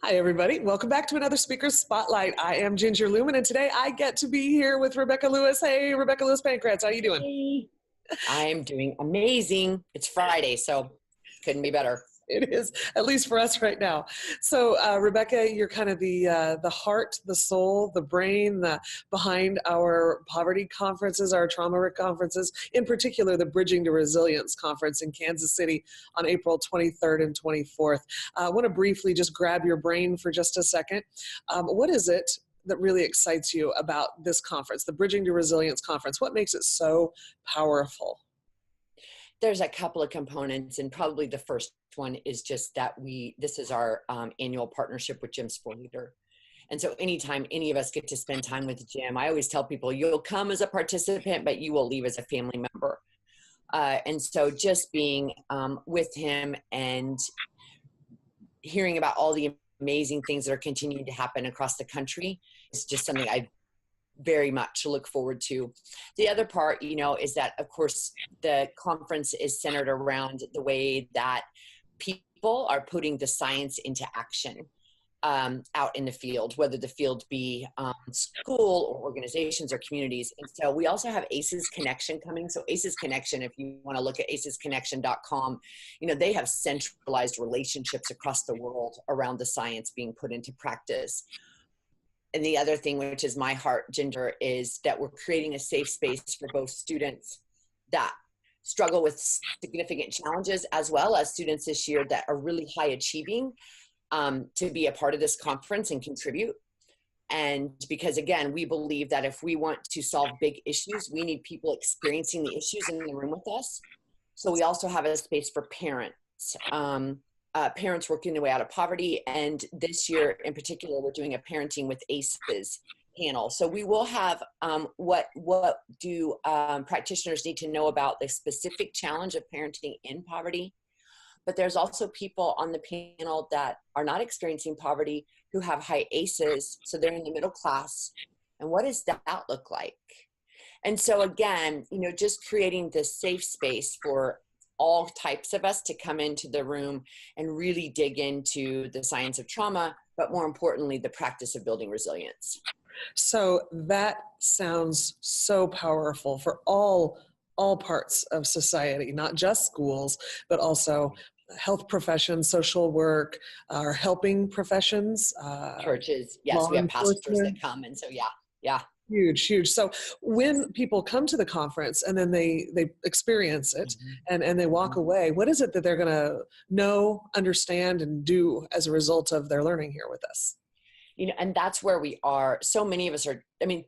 Hi, everybody. Welcome back to another Speaker's Spotlight. I am Ginger Lumen, and today I get to be here with Rebecca Lewis. Hey, Rebecca Lewis-Pankratz, how you doing? Hey. I'm doing amazing. It's Friday, so couldn't be better. It is, at least for us right now. So, Rebecca, you're kind of the heart, the soul, the brain behind our poverty conferences, our trauma conferences, in particular the Bridging to Resilience conference in Kansas City on April 23rd and 24th. I want to briefly just grab your brain for just a second. What is it that really excites you about this conference, the Bridging to Resilience conference? What makes it so powerful? There's a couple of components, and probably the first one is just that this is our annual partnership with Jim Sporleader. And so anytime any of us get to spend time with Jim, I always tell people, you'll come as a participant, but you will leave as a family member. And so just being with him and hearing about all the amazing things that are continuing to happen across the country is just something I very much look forward to. The other part, is that, of course, the conference is centered around the way that people are putting the science into action out in the field, whether the field be school or organizations or communities. And so we also have ACES Connection coming. So ACES Connection, if you want to look at acesconnection.com, they have centralized relationships across the world around the science being put into practice. And the other thing, which is my heart, Ginger, is that we're creating a safe space for both students that struggle with significant challenges, as well as students this year that are really high achieving, to be a part of this conference and contribute. And because, again, we believe that if we want to solve big issues, we need people experiencing the issues in the room with us. So we also have a space for parents. Parents working their way out of poverty. And this year in particular, we're doing a Parenting with ACEs panel. So we will have what do practitioners need to know about the specific challenge of parenting in poverty. But there's also people on the panel that are not experiencing poverty who have high ACEs. So they're in the middle class. And what does that look like? And so again, just creating this safe space for all types of us to come into the room and really dig into the science of trauma, but more importantly, the practice of building resilience. So that sounds so powerful for all parts of society, not just schools, but also health professions, social work, our helping professions. Churches, yes, we have pastors that come, and so yeah. Huge. So when people come to the conference and then they experience it and they walk away, what is it that they're going to know, understand, and do as a result of their learning here with us? And that's where we are. So many of us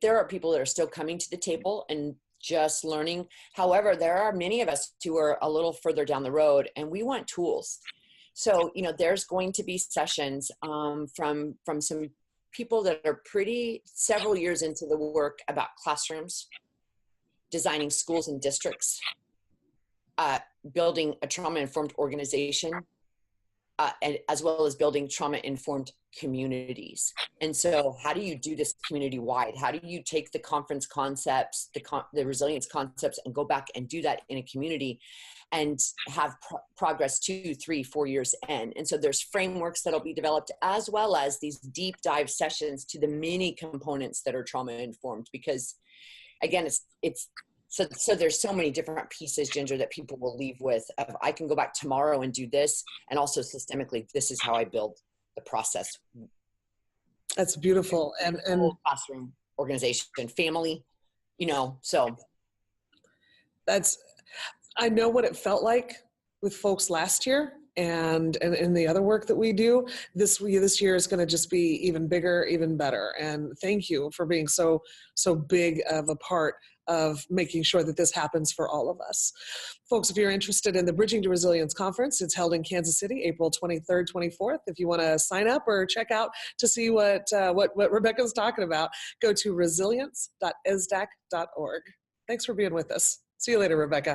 there are people that are still coming to the table and just learning. However, there are many of us who are a little further down the road, and we want tools. So, there's going to be sessions from some people that are several years into the work about classrooms, designing schools and districts, building a trauma-informed organization, and as well as building trauma-informed communities. And so how do you do this community-wide? How do you take the conference concepts, the resilience concepts, and go back and do that in a community and have progress 2, 3, 4 years in? And so there's frameworks that'll be developed, as well as these deep dive sessions to the many components that are trauma-informed, because again, So there's so many different pieces, Ginger, that people will leave with. I can go back tomorrow and do this, and also systemically, this is how I build the process. That's beautiful. And classroom, organization, family, so. I know what it felt like with folks last year. And in the other work that we do, this year is going to just be even bigger, even better. And thank you for being so big of a part of making sure that this happens for all of us. Folks, if you're interested in the Bridging to Resilience Conference, it's held in Kansas City, April 23rd, 24th. If you want to sign up or check out to see what Rebecca's talking about, go to resilience.ESSDACK.org. Thanks for being with us. See you later, Rebecca.